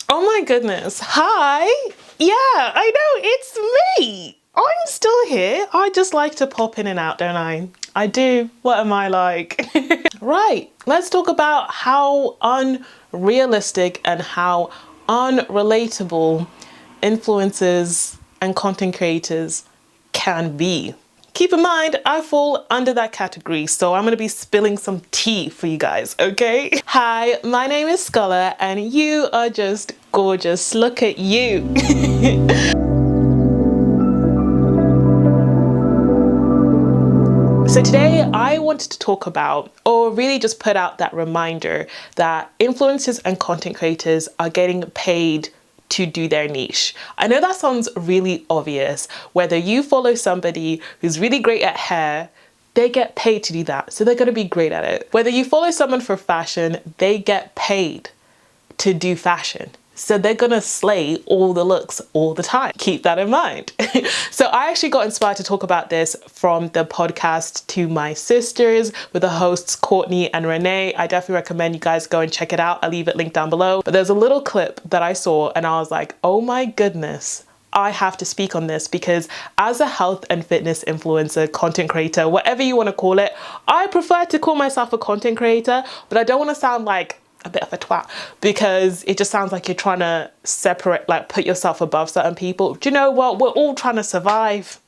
Oh my goodness. Hi. Yeah, I know, it's me. I'm still here. I just like to pop in and out, don't I? I do. What am I like? Right, let's talk about how unrealistic and how unrelatable influencers and content creators can be. Keep in mind, I fall under that category, so I'm gonna be spilling some tea for you guys, okay? Hi, my name is Scola, and you are just gorgeous. Look at you. So today I wanted to talk about, or really just put out that reminder that influencers and content creators are getting paid to do their niche. I know that sounds really obvious. Whether you follow somebody who's really great at hair, they get paid to do that, so they're gonna be great at it. Whether you follow someone for fashion, they get paid to do fashion. So they're gonna slay all the looks all the time. Keep that in mind. So I actually got inspired to talk about this from the podcast To My Sisters with the hosts Courtney and Renee. I definitely recommend you guys go and check it out. I'll leave it linked down below. But there's a little clip that I saw and I was like, oh my goodness, I have to speak on this, because as a health and fitness influencer, content creator, whatever you want to call it, I prefer to call myself a content creator, but I don't want to sound like a bit of a twat, because it just sounds like you're trying to separate, like put yourself above certain people. Do you know what? We're all trying to survive.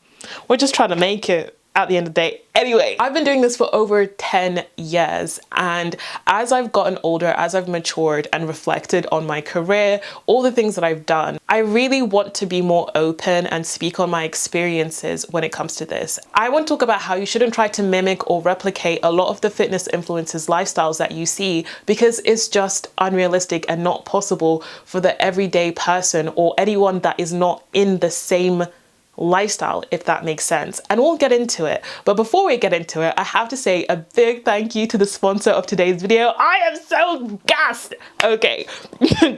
We're just trying to make it at the end of the day. Anyway, I've been doing this for over 10 years. And as I've gotten older, as I've matured and reflected on my career, all the things that I've done, I really want to be more open and speak on my experiences when it comes to this. I want to talk about how you shouldn't try to mimic or replicate a lot of the fitness influencers' lifestyles that you see, because it's just unrealistic and not possible for the everyday person or anyone that is not in the same lifestyle, if that makes sense. And we'll get into it. But before we get into it, I have to say a big thank you to the sponsor of today's video. I am so gassed. Okay,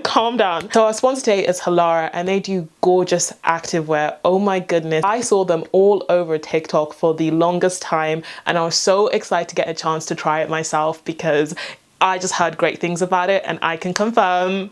calm down. So our sponsor today is Halara, and they do gorgeous activewear. Oh my goodness. I saw them all over TikTok for the longest time, and I was so excited to get a chance to try it myself, because I just heard great things about it, and I can confirm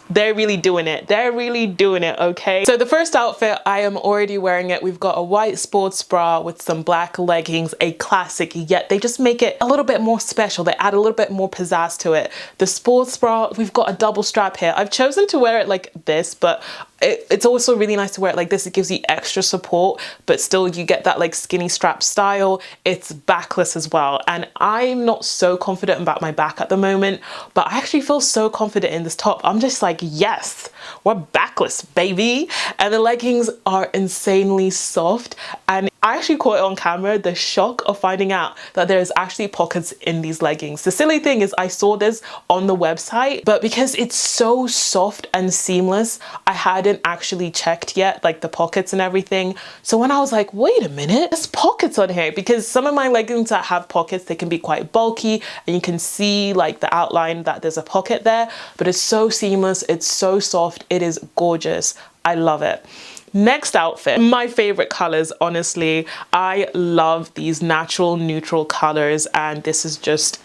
they're really doing it. They're really doing it, okay? So the first outfit, I am already wearing it. We've got a white sports bra with some black leggings, a classic, yet they just make it a little bit more special. They add a little bit more pizzazz to it. The sports bra, we've got a double strap here. I've chosen to wear it like this, but it's also really nice to wear it like this. It gives you extra support, but still you get that like skinny strap style. It's backless as well. And I'm not so confident about my back at the moment, but I actually feel so confident in this top. I'm just like, yes, we're backless, baby. And the leggings are insanely soft. And I actually caught it on camera, the shock of finding out that there's actually pockets in these leggings. The silly thing is I saw this on the website, but because it's so soft and seamless, I hadn't actually checked yet, like the pockets and everything. So when I was like, wait a minute, there's pockets on here, because some of my leggings that have pockets, they can be quite bulky and you can see like the outline that there's a pocket there, but it's so seamless, it's so soft, it is gorgeous. I love it. Next outfit, my favorite colors, honestly. I love these natural neutral colors, and this is just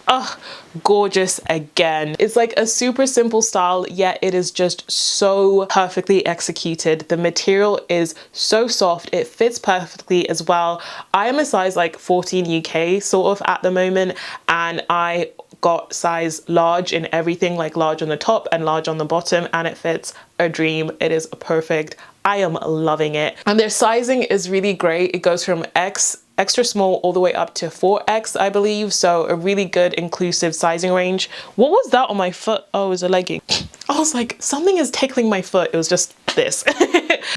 gorgeous again. It's like a super simple style, yet it is just so perfectly executed. The material is so soft, it fits perfectly as well. I am a size like 14 UK sort of at the moment, and I got size large in everything, like large on the top and large on the bottom, and it fits a dream. It is perfect. I am loving it. And their sizing is really great. It goes from extra small all the way up to 4X, I believe. So a really good inclusive sizing range. What was that on my foot? Oh, it was a legging. I was like, something is tickling my foot. It was just this.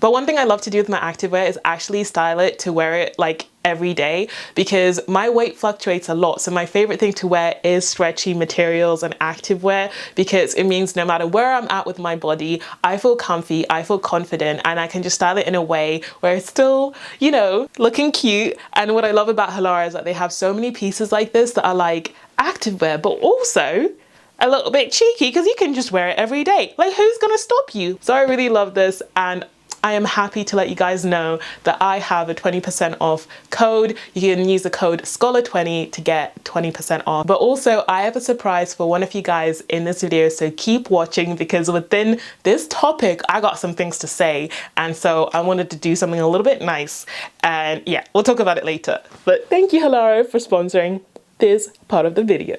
But one thing I love to do with my activewear is actually style it to wear it like every day, because my weight fluctuates a lot. So my favorite thing to wear is stretchy materials and activewear, because it means no matter where I'm at with my body, I feel comfy, I feel confident, and I can just style it in a way where it's still, you know, looking cute. And what I love about Halara is that they have so many pieces like this that are like activewear, but also a little bit cheeky, because you can just wear it every day. Like, who's gonna stop you? So I really love this, and I am happy to let you guys know that I have a 20% off code. You can use the code Scola20 to get 20% off. But also I have a surprise for one of you guys in this video, so keep watching, because within this topic I got some things to say, and so I wanted to do something a little bit nice, and yeah, we'll talk about it later. But thank you, Halara, for sponsoring this part of the video.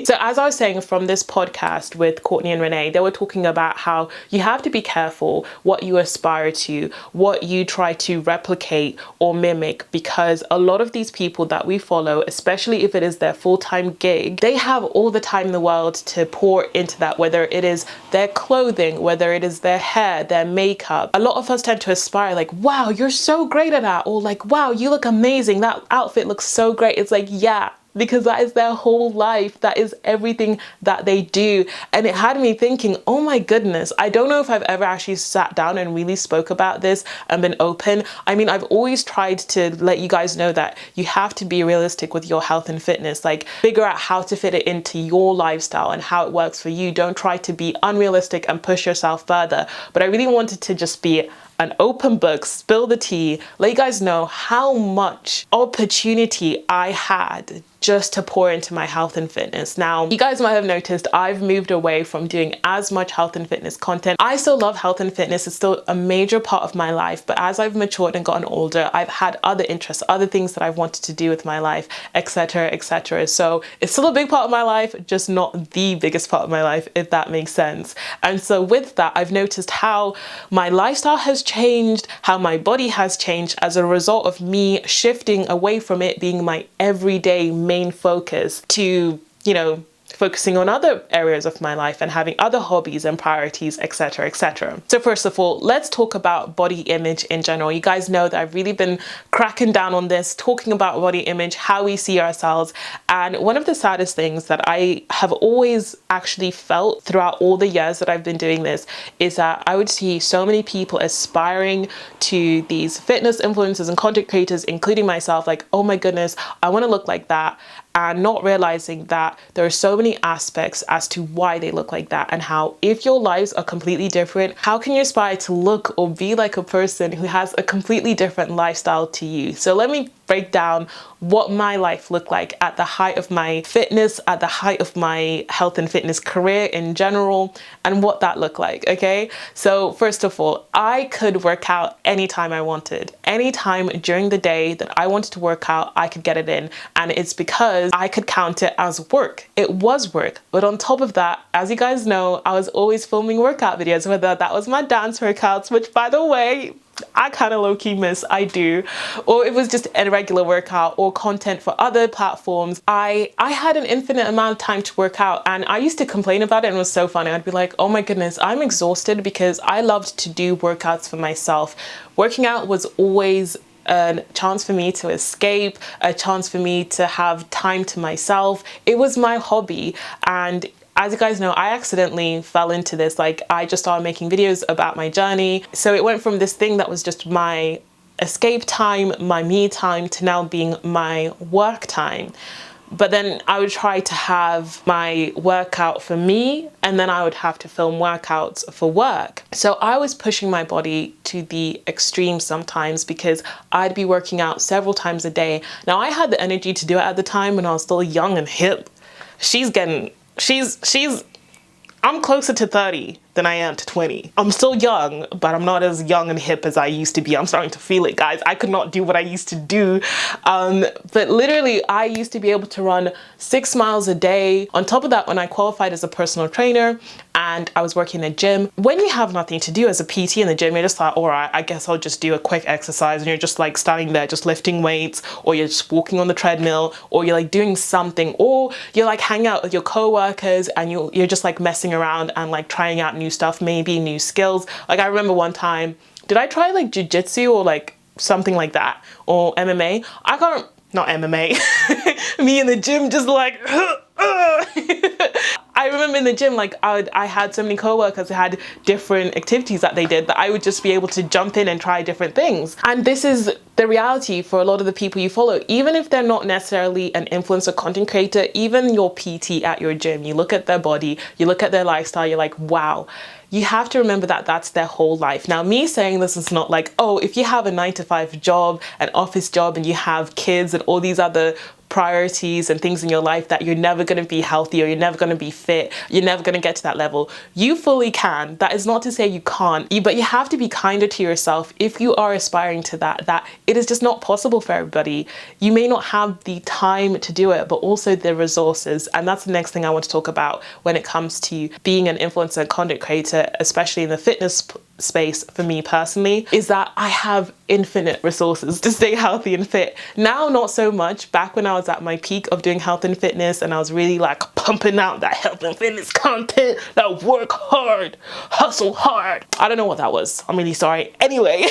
So as I was saying, from this podcast with Courtney and Renee, they were talking about how you have to be careful what you aspire to, what you try to replicate or mimic, because a lot of these people that we follow, especially if it is their full-time gig, they have all the time in the world to pour into that, whether it is their clothing, whether it is their hair, their makeup. A lot of us tend to aspire like, wow, you're so great at that, or like, wow, you look amazing, that outfit looks so great. It's like, yeah, because that is their whole life. That is everything that they do. And it had me thinking, oh my goodness, I don't know if I've ever actually sat down and really spoke about this and been open. I mean, I've always tried to let you guys know that you have to be realistic with your health and fitness, like figure out how to fit it into your lifestyle and how it works for you. Don't try to be unrealistic and push yourself further. But I really wanted to just be an open book, spill the tea, let you guys know how much opportunity I had just to pour into my health and fitness. Now, you guys might have noticed I've moved away from doing as much health and fitness content. I still love health and fitness. It's still a major part of my life, but as I've matured and gotten older, I've had other interests, other things that I've wanted to do with my life, etc., etc. So it's still a big part of my life, just not the biggest part of my life, if that makes sense. And so with that, I've noticed how my lifestyle has changed, how my body has changed as a result of me shifting away from it being my everyday main focus to, you know, focusing on other areas of my life and having other hobbies and priorities, etc., etc. So first of all, let's talk about body image in general. You guys know that I've really been cracking down on this, talking about body image, how we see ourselves. And one of the saddest things that I have always actually felt throughout all the years that I've been doing this is that I would see so many people aspiring to these fitness influencers and content creators, including myself, like, oh my goodness, I want to look like that, and not realizing that there are so many aspects as to why they look like that, and how if your lives are completely different, how can you aspire to look or be like a person who has a completely different lifestyle to you? So let me break down what my life looked like at the height of my fitness, at the height of my health and fitness career in general, and what that looked like, okay? So first of all, I could work out anytime I wanted. Anytime during the day that I wanted to work out, I could get it in. And it's because I could count it as work. It was work. But on top of that, as you guys know, I was always filming workout videos, whether that was my dance workouts, which by the way, I kind of low-key miss, I do, or it was just a regular workout or content for other platforms. I had an infinite amount of time to work out, and I used to complain about it, and it was so funny. I'd be like, oh my goodness, I'm exhausted, because I loved to do workouts for myself. Working out was always a chance for me to escape, a chance for me to have time to myself. It was my hobby, and as you guys know, I accidentally fell into this. Like, I just started making videos about my journey. So it went from this thing that was just my escape time, my me time, to now being my work time. But then I would try to have my workout for me, and then I would have to film workouts for work. So I was pushing my body to the extreme sometimes, because I'd be working out several times a day. Now, I had the energy to do it at the time when I was still young and hip. I'm closer to 30 than I am to 20. I'm still young, but I'm not as young and hip as I used to be. I'm starting to feel it, guys. I could not do what I used to do. But literally, I used to be able to run 6 miles a day. On top of that, when I qualified as a personal trainer and I was working in a gym, when you have nothing to do as a PT in the gym, you're just like, all right, I guess I'll just do a quick exercise. And you're just like standing there, just lifting weights, or you're just walking on the treadmill, or you're like doing something, or you're like hanging out with your co-workers and you're just like messing around and like trying out new stuff, maybe new skills. Like, I remember one time, did I try like jiu-jitsu or like something like that, or MMA? not MMA, me in the gym just like, I remember in the gym, like I had so many coworkers who had different activities that they did that I would just be able to jump in and try different things. And this is the reality for a lot of the people you follow, even if they're not necessarily an influencer content creator. Even your PT at your gym, you look at their body, you look at their lifestyle, you're like, wow. You have to remember that that's their whole life. Now, me saying this is not like, oh, if you have a 9-to-5 job, an office job, and you have kids and all these other priorities and things in your life, that you're never going to be healthy or you're never going to be fit, you're never going to get to that level. You fully can. That is not to say you can't, but you have to be kinder to yourself if you are aspiring to that it is just not possible for everybody. You may not have the time to do it, but also the resources. And that's the next thing I want to talk about when it comes to being an influencer and content creator, especially in the fitness space. For me personally, is that I have infinite resources to stay healthy and fit. Now, not so much. Back when I was at my peak of doing health and fitness and I was really like pumping out that health and fitness content, that work hard, hustle hard. I don't know what that was. I'm really sorry. Anyway,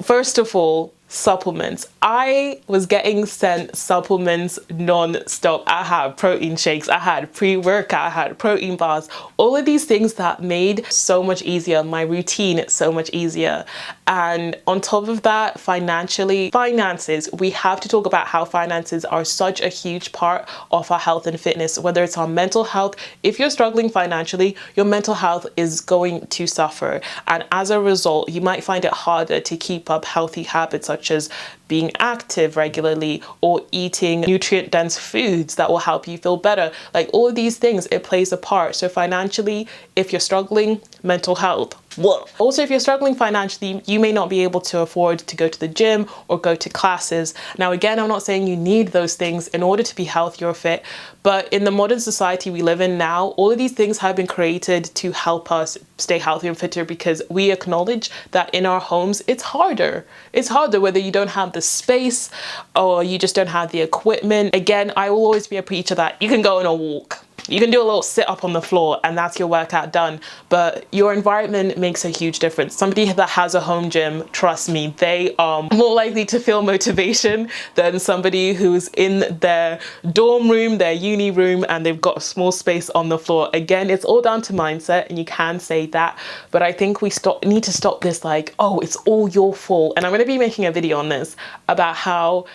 first of all, supplements. I was getting sent supplements non-stop. I had protein shakes, I had pre-workout, I had protein bars, all of these things that made so much easier, my routine so much easier. And on top of that, finances, we have to talk about how finances are such a huge part of our health and fitness, whether it's our mental health. If you're struggling financially, your mental health is going to suffer. And as a result, you might find it harder to keep up healthy habits such as being active regularly or eating nutrient-dense foods that will help you feel better. Like all of these things, it plays a part. So financially, if you're struggling, mental health. Whoa. Also, if you're struggling financially, you may not be able to afford to go to the gym or go to classes. Now, again, I'm not saying you need those things in order to be healthy or fit, but in the modern society we live in now, all of these things have been created to help us stay healthy and fitter, because we acknowledge that in our homes, it's harder. It's harder whether you don't have the space or you just don't have the equipment. Again, I will always be a preacher that you can go on a walk. You can do a little sit up on the floor and that's your workout done. But your environment makes a huge difference. Somebody that has a home gym, trust me, they are more likely to feel motivation than somebody who's in their dorm room, their uni room, and they've got a small space on the floor. Again, it's all down to mindset, and you can say that. But I think we need to stop this like, oh, it's all your fault. And I'm going to be making a video on this about how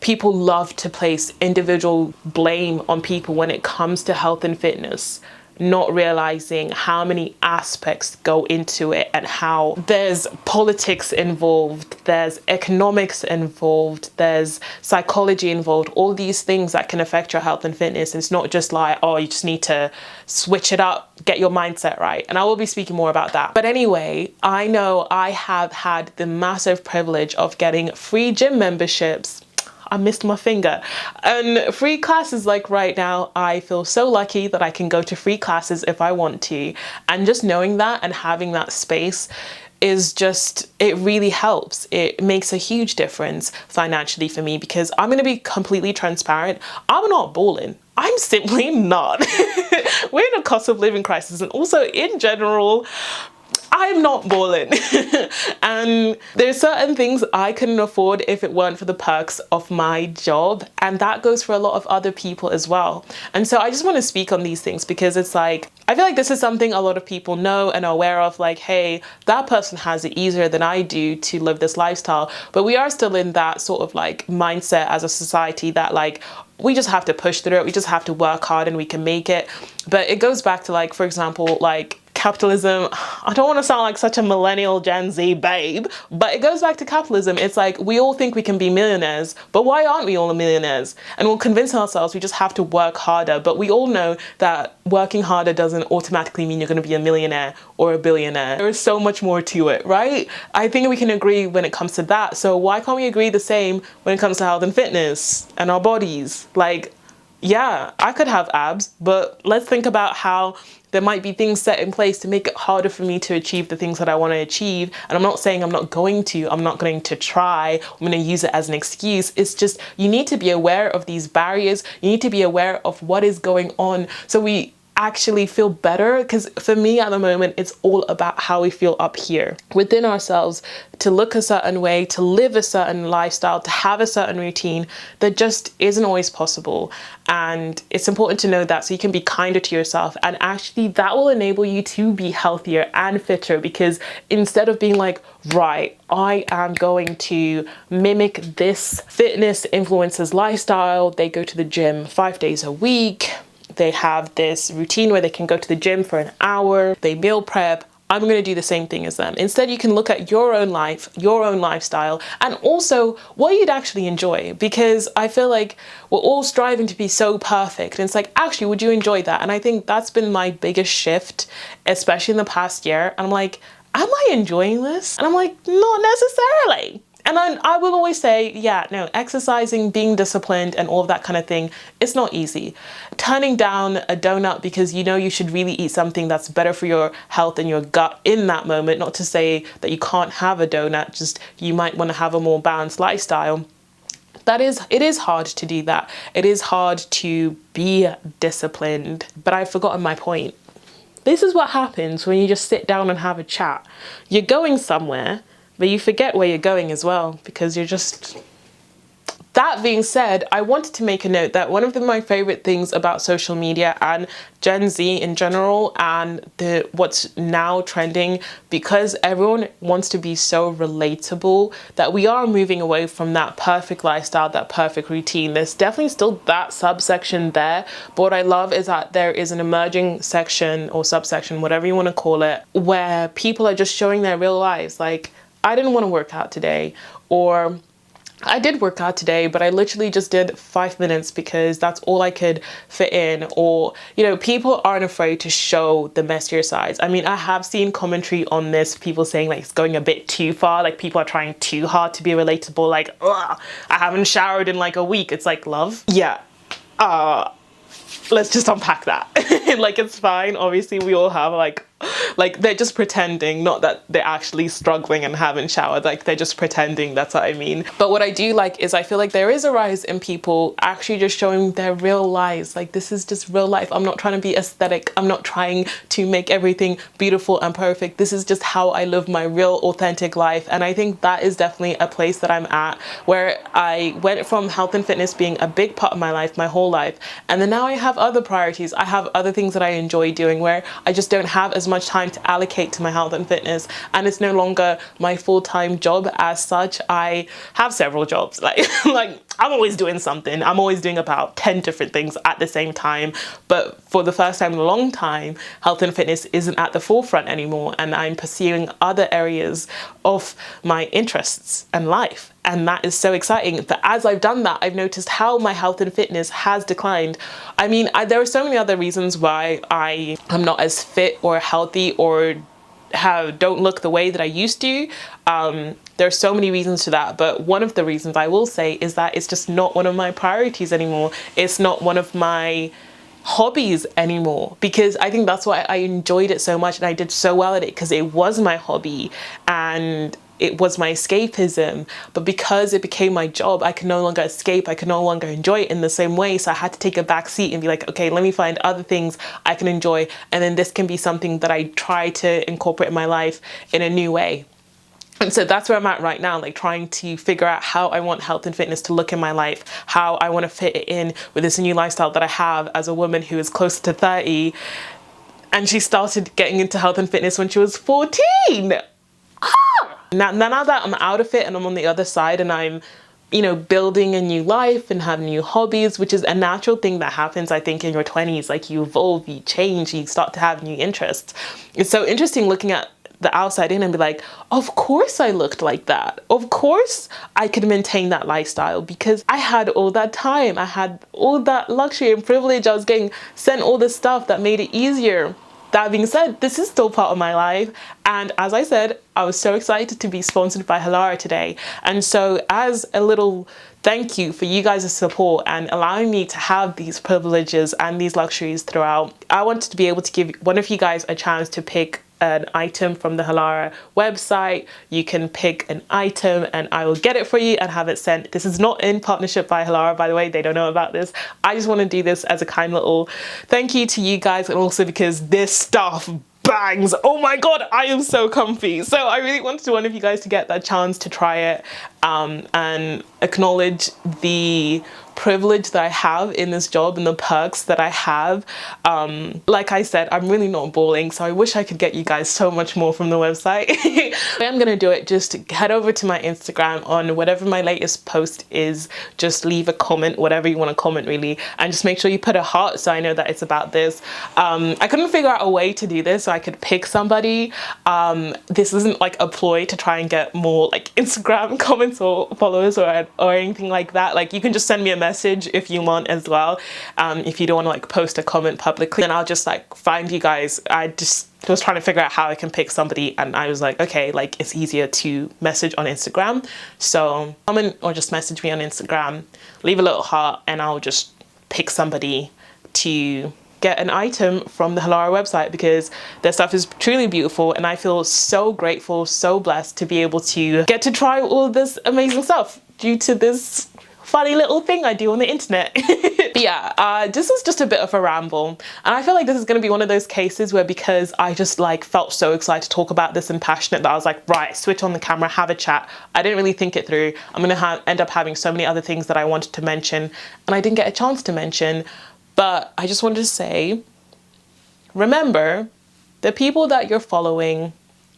people love to place individual blame on people when it comes to health and fitness, not realizing how many aspects go into it and how there's politics involved, there's economics involved, there's psychology involved, all these things that can affect your health and fitness. It's not just like, oh, you just need to switch it up, get your mindset right. And I will be speaking more about that. But anyway, I know I have had the massive privilege of getting free gym memberships. I missed my finger. And free classes, like right now, I feel so lucky that I can go to free classes if I want to. And just knowing that and having that space is just, it really helps. It makes a huge difference financially for me, because I'm gonna be completely transparent. I'm not balling. I'm simply not. We're in a cost of living crisis, and also in general, I'm not balling. And there's certain things I couldn't afford if it weren't for the perks of my job. And that goes for a lot of other people as well. And so I just want to speak on these things, because it's like, I feel like this is something a lot of people know and are aware of, like, hey, that person has it easier than I do to live this lifestyle. But we are still in that sort of like mindset as a society that like, we just have to push through it. We just have to work hard and we can make it. But it goes back to like, for example, like capitalism. I don't want to sound like such a millennial Gen Z babe, but it goes back to capitalism. It's like, we all think we can be millionaires, but why aren't we all millionaires? And we'll convince ourselves we just have to work harder. But we all know that working harder doesn't automatically mean you're going to be a millionaire or a billionaire. There is so much more to it, right? I think we can agree when it comes to that. So why can't we agree the same when it comes to health and fitness and our bodies? Like, yeah, I could have abs, but let's think about how there might be things set in place to make it harder for me to achieve the things that I want to achieve. And I'm not saying I'm not going to try, I'm going to use it as an excuse. It's just, you need to be aware of these barriers. You need to be aware of what is going on. So we actually feel better, because for me at the moment it's all about how we feel up here within ourselves, to look a certain way, to live a certain lifestyle, to have a certain routine that just isn't always possible. And it's important to know that, so you can be kinder to yourself, and actually that will enable you to be healthier and fitter, because instead of being like, right, I am going to mimic this fitness influencer's lifestyle, they go to the gym 5 days a week, they have this routine where they can go to the gym for an hour, they meal prep, I'm going to do the same thing as them. Instead, you can look at your own life, your own lifestyle, and also what you'd actually enjoy, because I feel like we're all striving to be so perfect. And it's like, actually, would you enjoy that? And I think that's been my biggest shift, especially in the past year. And I'm like, am I enjoying this? And I'm like, not necessarily. And I will always say, yeah, no, exercising, being disciplined and all of that kind of thing, it's not easy. Turning down a donut because you know you should really eat something that's better for your health and your gut in that moment, not to say that you can't have a donut, just you might want to have a more balanced lifestyle. It is hard to do that. It is hard to be disciplined, but I've forgotten my point. This is what happens when you just sit down and have a chat. You're going somewhere, but you forget where you're going as well, because you're just... That being said, I wanted to make a note that one of my favorite things about social media and Gen Z in general, and what's now trending, because everyone wants to be so relatable, that we are moving away from that perfect lifestyle, that perfect routine. There's definitely still that subsection there, but what I love is that there is an emerging section or subsection, whatever you want to call it, where people are just showing their real lives. Like, I didn't want to work out today, or I did work out today, but I literally just did 5 minutes because that's all I could fit in. Or, you know, people aren't afraid to show the messier sides. I mean, I have seen commentary on this, people saying like it's going a bit too far, like people are trying too hard to be relatable, like, ugh, I haven't showered in like a week. It's like, love, yeah, let's just unpack that. Like, it's fine. Obviously we all have like they're just pretending, not that they're actually struggling and haven't showered, like they're just pretending, that's what I mean. But what I do like is I feel like there is a rise in people actually just showing their real lives. Like, this is just real life. I'm not trying to be aesthetic. I'm not trying to make everything beautiful and perfect. This is just how I live my real authentic life. And I think that is definitely a place that I'm at, where I went from health and fitness being a big part of my life, my whole life, and then now I have other priorities. I have other things that I enjoy doing where I just don't have as much time to allocate to my health and fitness, and it's no longer my full-time job as such. I have several jobs, like I'm always doing something. I'm always doing about 10 different things at the same time, but for the first time in a long time, health and fitness isn't at the forefront anymore, and I'm pursuing other areas of my interests and life. And that is so exciting. But as I've done that, I've noticed how my health and fitness has declined. I mean, there are so many other reasons why I am not as fit or healthy or don't look the way that I used to. There are so many reasons to that, but one of the reasons I will say is that it's just not one of my priorities anymore. It's not one of my hobbies anymore, because I think that's why I enjoyed it so much and I did so well at it, because it was my hobby and it was my escapism. But because it became my job, I can no longer escape, I can no longer enjoy it in the same way. So I had to take a back seat and be like, okay, let me find other things I can enjoy, and then this can be something that I try to incorporate in my life in a new way. And so that's where I'm at right now, like trying to figure out how I want health and fitness to look in my life, how I want to fit it in with this new lifestyle that I have as a woman who is close to 30. And she started getting into health and fitness when she was 14. Now that I'm out of it and I'm on the other side and I'm, you know, building a new life and have new hobbies, which is a natural thing that happens, I think, in your 20s. Like, you evolve, you change, you start to have new interests. It's so interesting looking at the outside in and be like, of course I looked like that. Of course I could maintain that lifestyle, because I had all that time. I had all that luxury and privilege. I was getting sent all this stuff that made it easier. That being said, this is still part of my life. And as I said, I was so excited to be sponsored by Halara today. And so as a little thank you for you guys' support and allowing me to have these privileges and these luxuries throughout, I wanted to be able to give one of you guys a chance to pick an item from the Halara website. You can pick an item and I will get it for you and have it sent. This is not in partnership by Halara, by the way. They don't know about this. I just want to do this as a kind little thank you to you guys, and also because this stuff bangs. Oh my god, I am so comfy. So I really wanted one of you guys to get that chance to try it and acknowledge the privilege that I have in this job and the perks that I have. Like I said, I'm really not balling, so I wish I could get you guys so much more from the website. But I'm gonna do it. Just head over to my Instagram on whatever my latest post is. Just leave a comment, whatever you want to comment really, and just make sure you put a heart so I know that it's about this. I couldn't figure out a way to do this so I could pick somebody. This isn't like a ploy to try and get more like Instagram comments or followers or anything like that. Like, you can just send me a message if you want as well. If you don't want to like post a comment publicly, then I'll just like find you guys. I just was trying to figure out how I can pick somebody, and I was like, okay, like it's easier to message on Instagram. So comment or just message me on Instagram, leave a little heart, and I'll just pick somebody to get an item from the Halara website, because their stuff is truly beautiful and I feel so grateful, so blessed to be able to get to try all of this amazing stuff due to this funny little thing I do on the internet. But yeah, this was just a bit of a ramble, and I feel like this is going to be one of those cases where, because I just like felt so excited to talk about this and passionate, that I was like, right, switch on the camera, have a chat. I didn't really think it through. I'm gonna end up having so many other things that I wanted to mention and I didn't get a chance to mention. But I just wanted to say, remember, the people that you're following,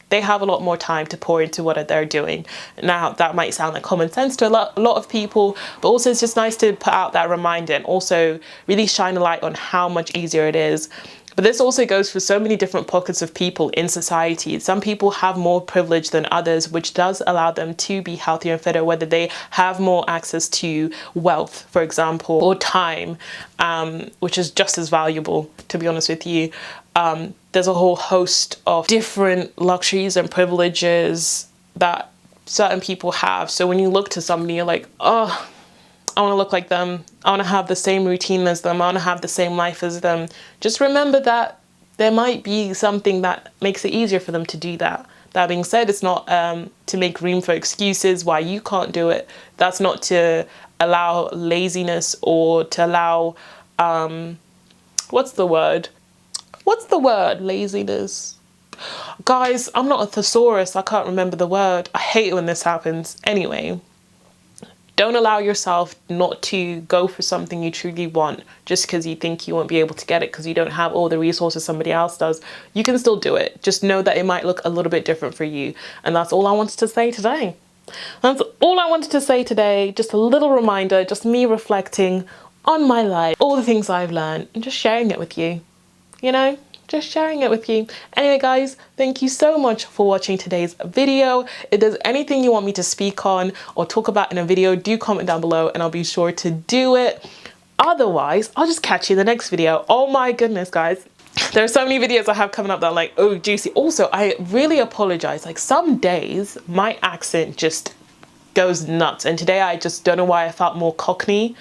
they have a lot more time to pour into what they're doing. Now, that might sound like common sense to a lot of people, but also it's just nice to put out that reminder and also really shine a light on how much easier it is. But this also goes for so many different pockets of people in society. Some people have more privilege than others, which does allow them to be healthier and fitter, whether they have more access to wealth, for example, or time, which is just as valuable, to be honest with you. There's a whole host of different luxuries and privileges that certain people have. So when you look to somebody, you're like, oh, I want to look like them. I want to have the same routine as them. I want to have the same life as them. Just remember that there might be something that makes it easier for them to do that. That being said, it's not to make room for excuses why you can't do it. That's not to allow laziness or to allow, what's the word? Laziness. Guys, I'm not a thesaurus. I can't remember the word. I hate it when this happens. Anyway. Don't allow yourself not to go for something you truly want just because you think you won't be able to get it because you don't have all the resources somebody else does. You can still do it. Just know that it might look a little bit different for you. And that's all I wanted to say today. That's all I wanted to say today. Just a little reminder, just me reflecting on my life, all the things I've learned, and just sharing it with you, you know? Just sharing it with you. Anyway, guys, thank you so much for watching today's video. If there's anything you want me to speak on or talk about in a video, do comment down below and I'll be sure to do it. Otherwise, I'll just catch you in the next video. Oh my goodness, guys. There are so many videos I have coming up that are like, oh, juicy. Also, I really apologize. Like, some days my accent just goes nuts. And today I just don't know why I felt more Cockney.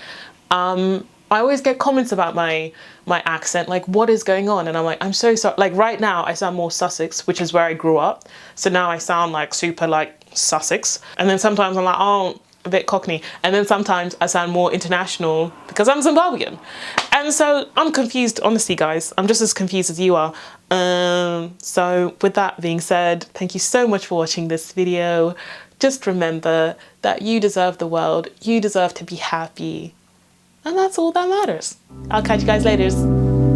I always get comments about my accent, like, what is going on? And I'm like, I'm so sorry. Like, right now I sound more Sussex, which is where I grew up. So now I sound like super like Sussex. And then sometimes I'm like, oh, a bit Cockney. And then sometimes I sound more international because I'm Zimbabwean. And so I'm confused, honestly, guys. I'm just as confused as you are. So with that being said, thank you so much for watching this video. Just remember that you deserve the world. You deserve to be happy. And that's all that matters. I'll catch you guys later.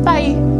Bye.